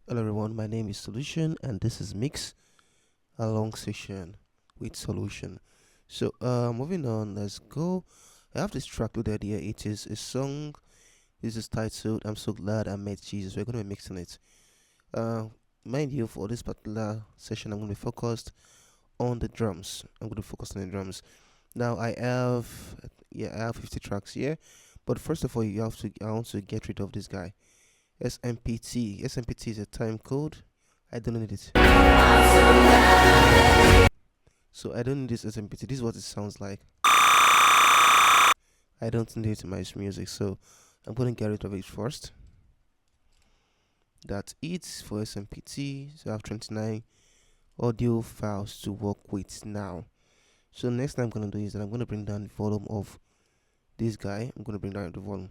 Hello everyone, my name is Solution and this is Mix, a long session with Solution. So moving on, let's go. I have this track loaded here. It is a song. This is titled I'm So Glad I Met Jesus. We're gonna be mixing it. Uh Mind you, for this particular session I'm gonna be focused on the drums. I'm gonna focus on the drums. Now I have 50 tracks here. But first of all I want to get rid of this guy. SMPT. SMPT is a time code. I don't need it. So I don't need this SMPT. This is what it sounds like. I don't need it in my music. So I'm going to get rid of it first. That's it for SMPT. So I have 29 audio files to work with now. So next thing I'm going to do is that I'm going to bring down the volume of this guy. I'm going to bring down the volume.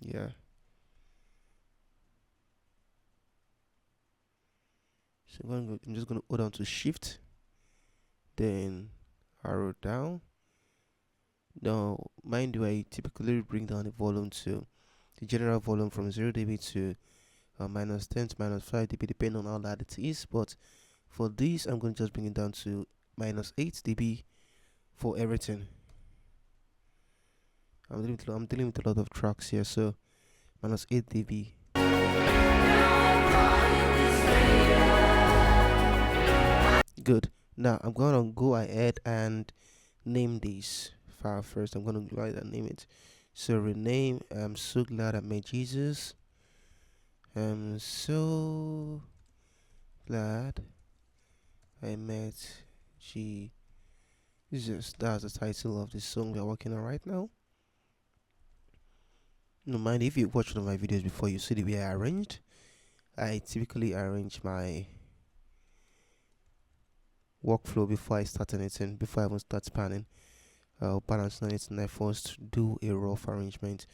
Yeah. So I'm just going to hold on to shift, then arrow down. Now, mind you, I typically bring down the volume to the general volume from 0 dB to minus 10 to minus 5 dB, depending on how loud it is. But for this, I'm going to just bring it down to minus 8 dB for everything. I'm dealing with a lot of tracks here, so minus 8 dB. Good. Now I'm going to go ahead and name this file first. I'm going to go ahead and name it. So rename. I'm so glad I met Jesus. I'm so glad I met Jesus. That's the title of the song we're working on right now. No mind if you watched one of my videos before, you see the way I arranged. I typically arrange my workflow before I start anything, before I even start panning. Balancing on it, and I first do a rough arrangement.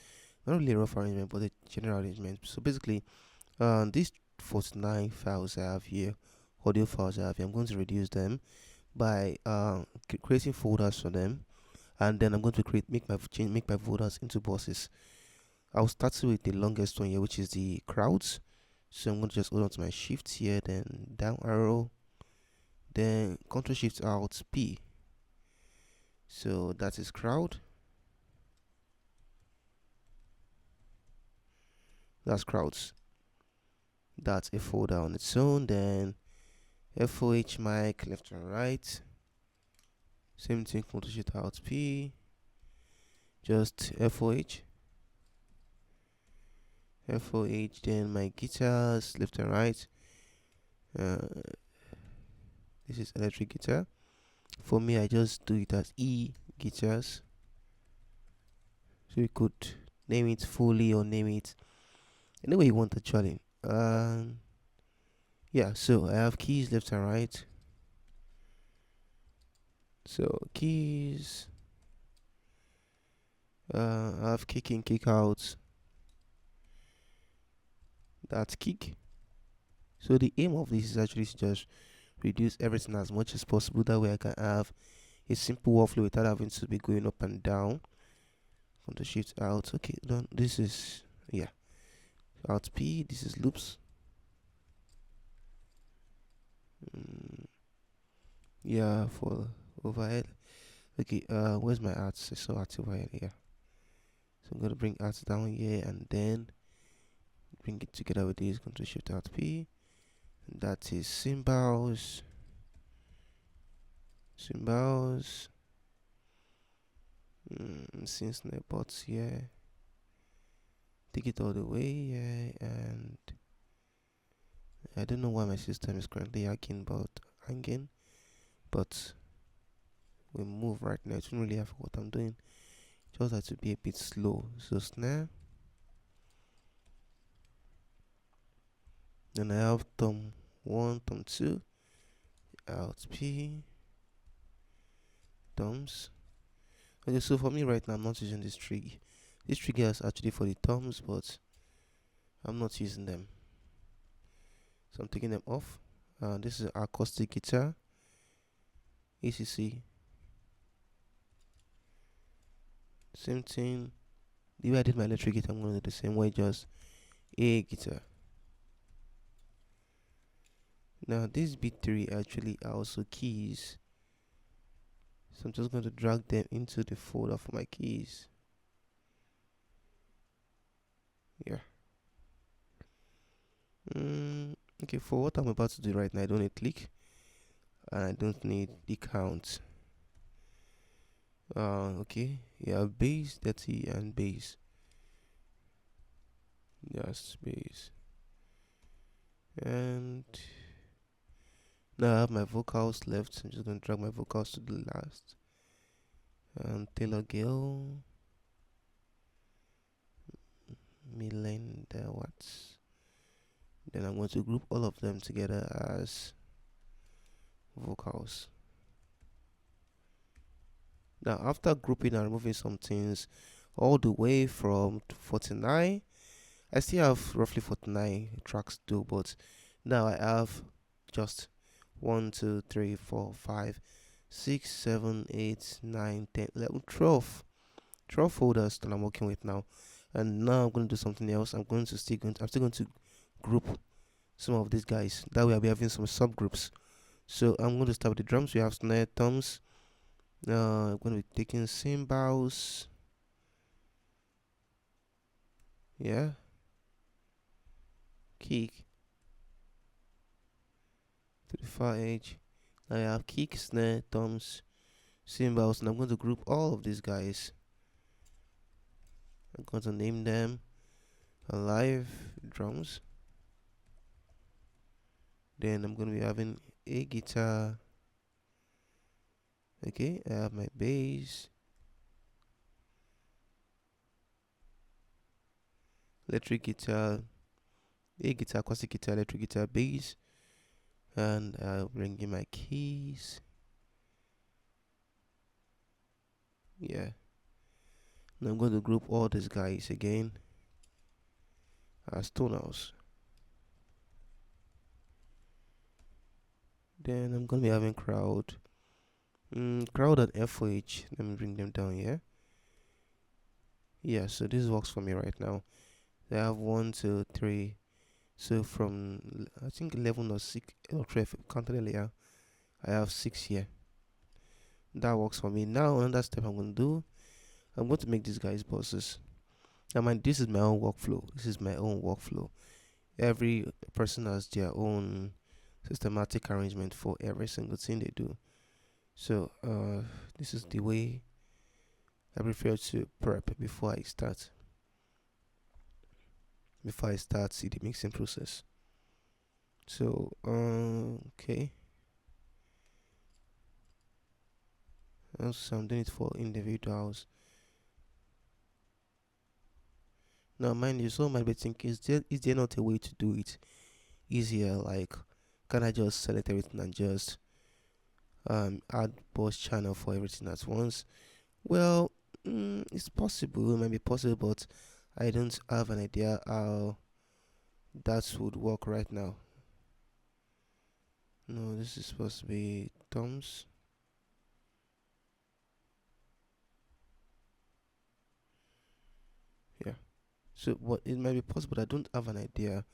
Not really a rough arrangement, but a general arrangement. So basically, these 49 files I have here, audio files I have here, I'm going to reduce them by creating folders for them, and then I'm going to make my folders into buses. I'll start with the longest one here, which is the crowds. So I'm going to just hold on to my shift here, then down arrow, then Control Shift Alt P. So that is crowd. That's crowds. That's a folder on its own. Then FOH mic left and right. Same thing, Control Shift Alt P. Just FOH. FOH, then my guitars left and right. This is electric guitar. For me, I just do it as E guitars. So you could name it fully or name it any way you want actually. Yeah, so I have keys left and right. So keys, I have kick in, kick out. That's kick. So the aim of this is actually to just reduce everything as much as possible. That way I can have a simple workflow without having to be going up and down. Control Shift Out. Okay, done. This is Alt P. This is loops. Yeah, for overhead. Okay, where's my arts? I saw arts overhead here. So I'm gonna bring arts down here and then bring it together with this. Control Shift Alt P. And that is cymbals. Cymbals. Since the bots here. Take it all the way, yeah, and I don't know why my system is currently hanging, but we move right now. It shouldn't really have what I'm doing. Just have to be a bit slow. So snare. Then I have thumb 1, thumb 2, Alt P, thumbs. Okay, so for me right now, I'm not using this trigger. This trigger is actually for the thumbs, but I'm not using them. So I'm taking them off. This is acoustic guitar, ACC. Same thing. The way I did my electric guitar, I'm gonna do the same way, just a guitar. Now these beat three actually are also keys. So I'm just going to drag them into the folder for my keys. Yeah. Okay, for what I'm about to do right now, I don't need click and I don't need the count. Okay, yeah, bass, dirty, and bass. Yes, bass. And now I have my vocals left. So I'm just gonna drag my vocals to the last. Taylor Gill, Melinda Watts. Then I'm going to group all of them together as vocals. Now, after grouping and removing some things all the way from 49, I still have roughly 49 tracks to do, but now I have just 1, 2, 3, 4, 5, 6, 7, 8, 9, 10, 11, 12 folders that I'm working with now. And now I'm going to do something else. I'm still going to group some of these guys. That way I'll be having some subgroups. So I'm going to start with the drums. We have snare, toms. I'm going to be taking cymbals. Yeah. Kick to the far edge. Now I have kick, snare, toms, cymbals, and I'm going to group all of these guys. I'm going to name them live drums. Then I'm going to be having a guitar. Okay, I have my bass, electric guitar, a guitar, acoustic guitar, electric guitar, bass, and I'll bring in my keys. Yeah. Now I'm going to group all these guys again as tonals. Then I'm going to be having crowd. Crowd and FOH. Let me bring them down here. Yeah, so this works for me right now. I have 1, 2, 3. So from I think 11 or 6 or 12 counted earlier, I have 6 here. That works for me. Now another step I'm going to do, I'm going to make these guys bosses. I mean, this is my own workflow. This is my own workflow. Every person has their own systematic arrangement for every single thing they do. So this is the way I prefer to prep before I start. Before I start CD mixing process. So okay. Also, I'm doing it for individuals. Now, mind you, some might be thinking, is there not a way to do it easier? Like, can I just select everything and just add boss channel for everything at once? Well, it's possible. It might be possible, but I don't have an idea how that would work right now. No, this is supposed to be thumbs. Yeah. So what it might be possible. I don't have an idea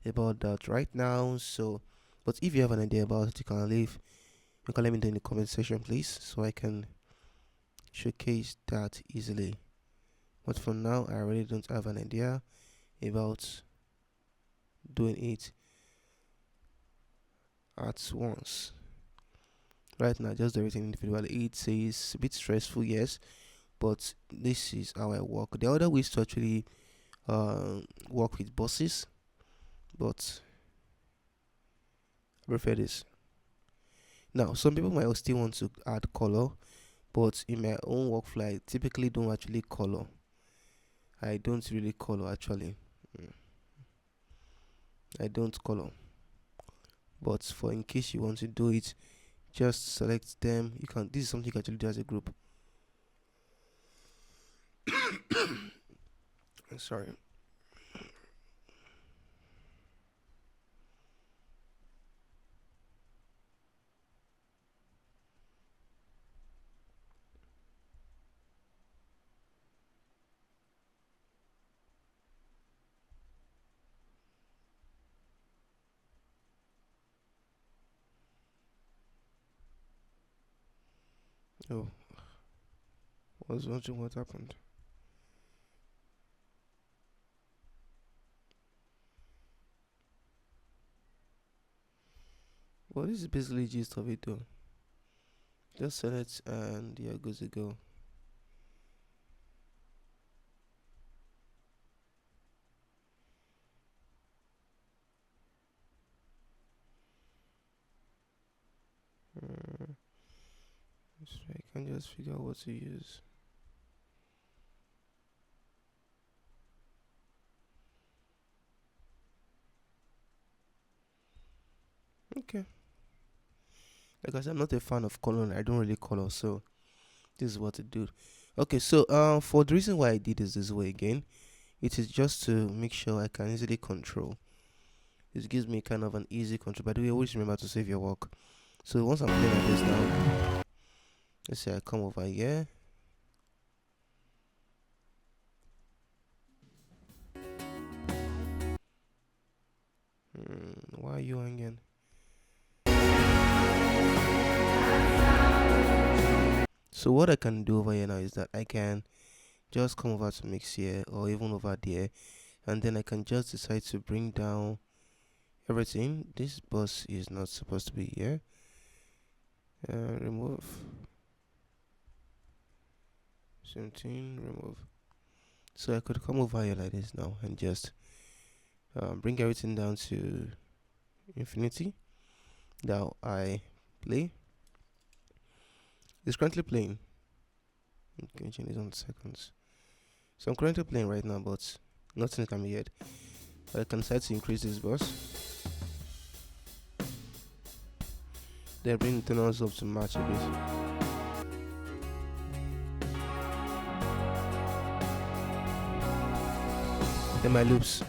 about that right now. So, but if you have an idea about it, you can leave. You can let me know in the comment section, please, so I can showcase that easily. But for now, I really don't have an idea about doing it at once. Right now, just do everything individually. It says a bit stressful, yes, but this is how I work. The other way is to actually work with bosses, but I prefer this. Now, some people might still want to add color, but in my own workflow, I typically don't actually color. I don't really color actually. Mm, I don't color. But for in case you want to do it, just select them. You can. This is something you can actually do as a group. Sorry. Oh, I was wondering what happened. Well, this is basically the gist of it though. Just sell it and you're good to go. Uh, so I can just figure out what to use. Okay. Like I said, I'm not a fan of color. I don't really color, so this is what to do. Okay, so for the reason why I did this way again, it is just to make sure I can easily control. This gives me kind of an easy control. By the way, always remember to save your work. So once I'm playing like this now, let's say I come over here. Why are you hanging? So what I can do over here now is that I can just come over to mix here or even over there, and then I can just decide to bring down everything. This bus is not supposed to be here. Remove 17, remove. So I could come over here like this now and just bring everything down to infinity. Now I play. It's currently playing. Okay, change this on seconds. So I'm currently playing right now, but nothing can be heard. I can decide to increase this bus. Then bring the tunnels up to match a bit. Then my loops.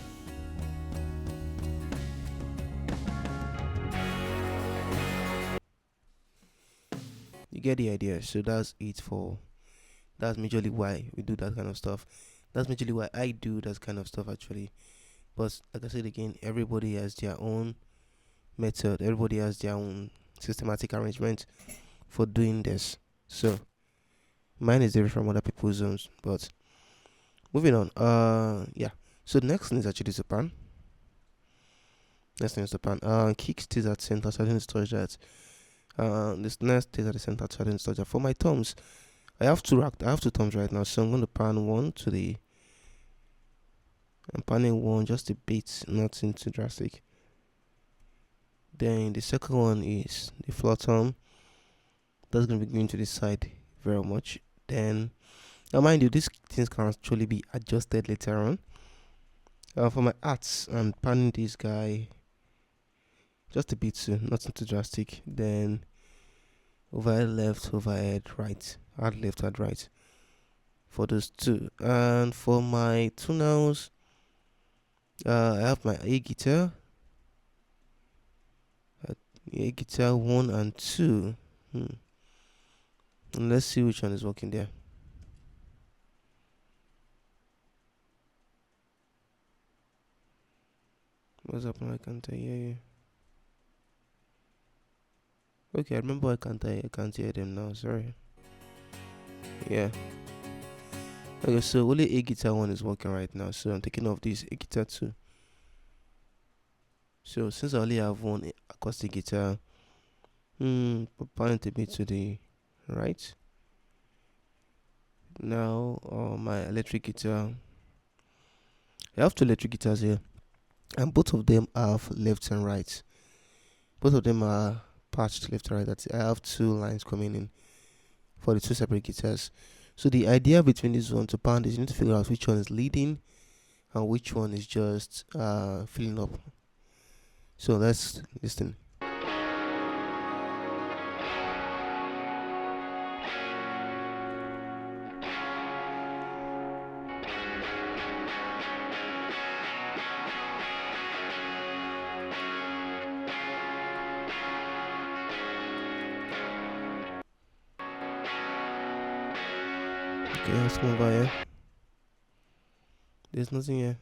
You get the idea. So that's it for. That's majorly why we do that kind of stuff. That's majorly why I do that kind of stuff actually. But like I said again, everybody has their own method. Everybody has their own systematic arrangement for doing this. So mine is different from other people's zones. But moving on. Yeah. So the next thing is actually the pan. Next thing is the pan. Kick stays at center, so I didn't touch that. This next stays at the center, so I didn't touch that. For my thumbs, I have two thumbs right now, so I'm going to pan one to the. I'm panning one just a bit, nothing too drastic. Then the second one is the floor thumb. That's going to be going to the side very much. Then, now mind you, these things can actually be adjusted later on. For my arts, I'm panning this guy just a bit too, nothing too drastic. Then overhead left, overhead right, add left, add right for those two. And for my tunnels, I have my A guitar, A guitar 1 and 2. And let's see which one is working there. What's up now? I can't hear you. Okay, I remember I can't hear them now. Sorry. Yeah. Okay, so only A guitar 1 is working right now. So I'm taking off this A guitar 2. So since I only have one acoustic guitar, point a bit to the right. Now my electric guitar. I have two electric guitars here, and both of them have left and right. Both of them are patched left and right. That's I have two lines coming in for the two separate guitars. So the idea between these one to pound is you need to figure out which one is leading and which one is just filling up. So let's listen. Okay, let's come over here. There's nothing here.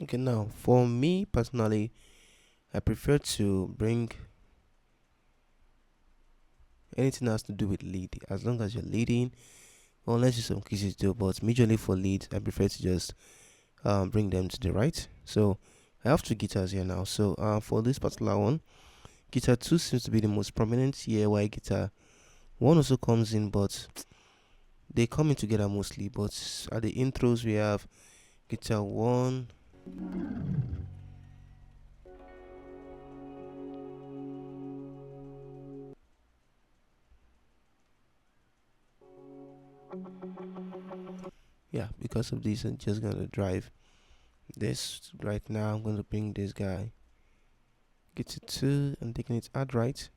Okay, now for me personally, I prefer to bring anything that has to do with lead, as long as you're leading, unless you some cases do, but majorly for lead, I prefer to just bring them to the right. So I have two guitars here now. So for this particular one, guitar 2 seems to be the most prominent here, while guitar 1 also comes in, but they come in together mostly. But at the intros, we have guitar 1. Yeah, because of this, I'm just gonna drive this right now. I'm gonna bring this guy guitar 2 and taking it add right.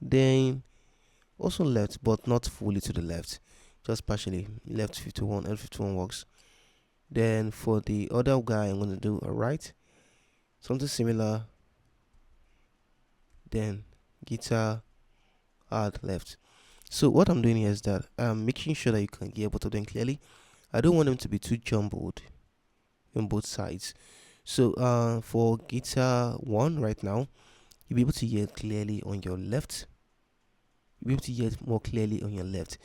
Then also left, but not fully to the left, just partially left 51. L51 works. Then for the other guy, I'm gonna do a right, something similar. Then guitar add left. So what I'm doing here is that I'm making sure that you can hear both of them clearly. I don't want them to be too jumbled on both sides. So for guitar 1 right now, you'll be able to hear clearly on your left. You'll be able to hear it more clearly on your left.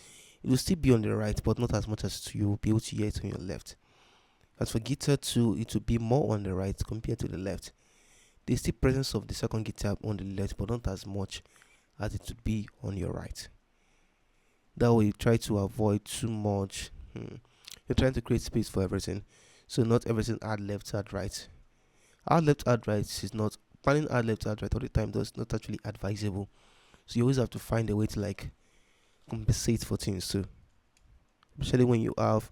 It will still be on the right, but not as much as you will be able to hear it on your left. As for guitar 2, it will be more on the right compared to the left. There's still presence of the second guitar on the left, but not as much as it would be on your right. That way, you try to avoid too much. You're trying to create space for everything, so not everything add left, add right. Add left, add right is not planning. Add left, add right all the time does not actually advisable. So you always have to find a way to like compensate for things too, especially when you have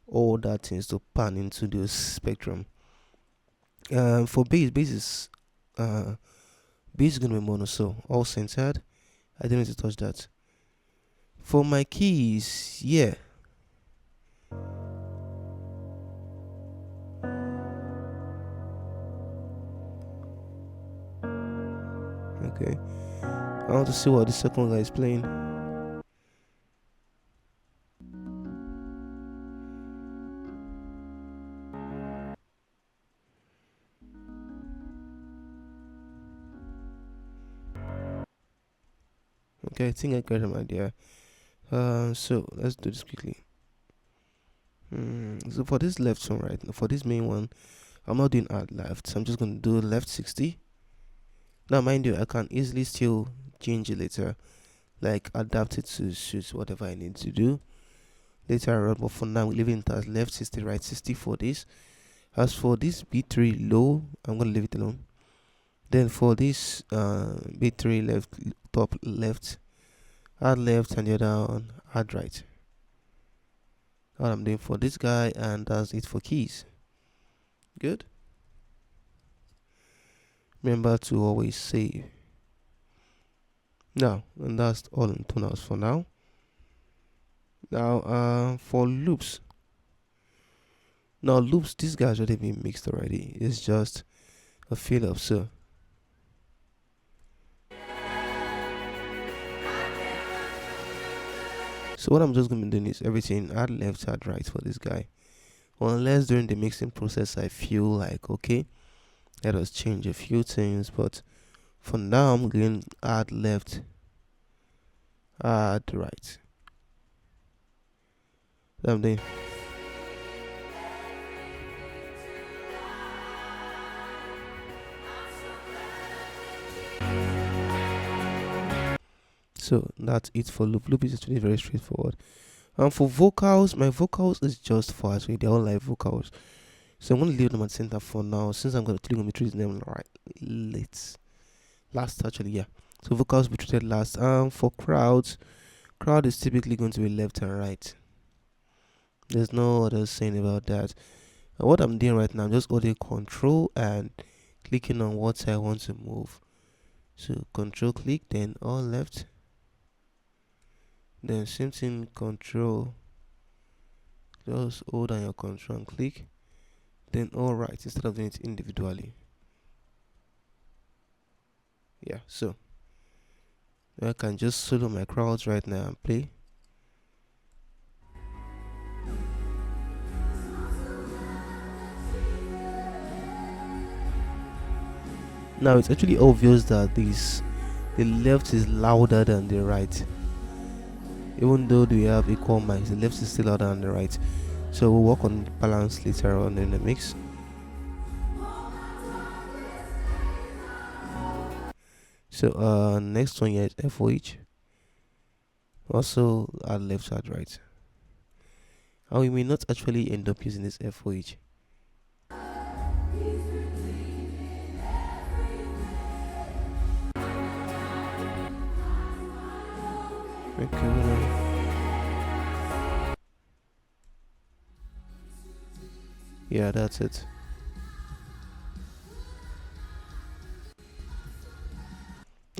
all that things to pan into the spectrum. For bass uh bass is gonna be mono, so all centered. I didn't need to touch that. For my keys, yeah. Okay. I want to see what the second guy is playing. Okay, I think I got an idea. So let's do this quickly. So for this left one, right, for this main one, I'm not doing add left. So I'm just gonna do left 60. Now, mind you, I can easily still change it later, like adapt it to suit whatever I need to do later on. But for now, we're leaving it as left 60, right 60 for this. As for this B3 low, I'm gonna leave it alone. Then for this B3 left, top left, add left, and the other one add right. What I'm doing for this guy, and that's it for keys. Good. Remember to always save. Now, and that's all in tonals for now. Now, for loops. Now, loops, this guy's already been mixed already. It's just a fill up, so. So what I'm just gonna be doing is everything add left, add right for this guy. Unless during the mixing process I feel like okay, let us change a few things, but for now I'm going to add left, add right. I'm doing. So that's it for loop. Loop is actually very straightforward. And for vocals, my vocals is just fast. They're all live vocals. So I'm gonna leave them at center for now, since I'm gonna be treating them right last actually, yeah. So vocals be treated last. For crowd is typically going to be left and right. There's no other saying about that. And what I'm doing right now, I'm just holding control and clicking on what I want to move. So control click, then all left. Then same thing, control. Just hold down your control and click. Then all right, instead of doing it individually. Yeah, so I can just solo my crowds right now and play. Now it's actually obvious that this the left is louder than the right. Even though they have equal mics, the left is still louder than the right. So we'll work on balance later on in the mix. So next one here is FOH. Also add left, add right. And we may not actually end up using this FOH. Okay, yeah, that's it.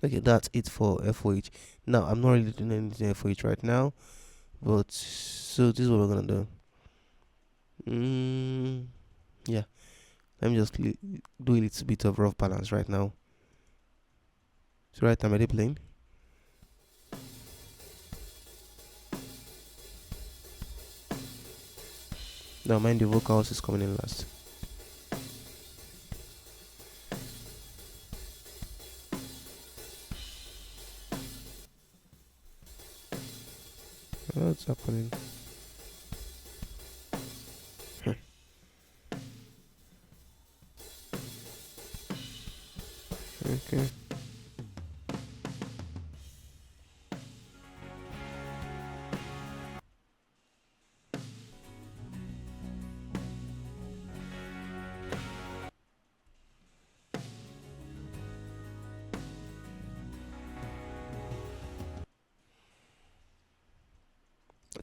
Okay, that's it for FOH. Now I'm not really doing anything FOH right now, but so this is what we're gonna do. Yeah, let me just do a little bit of rough balance right now. So right, I'm already playing. Now mind the vocals is coming in last. What's happening? Okay.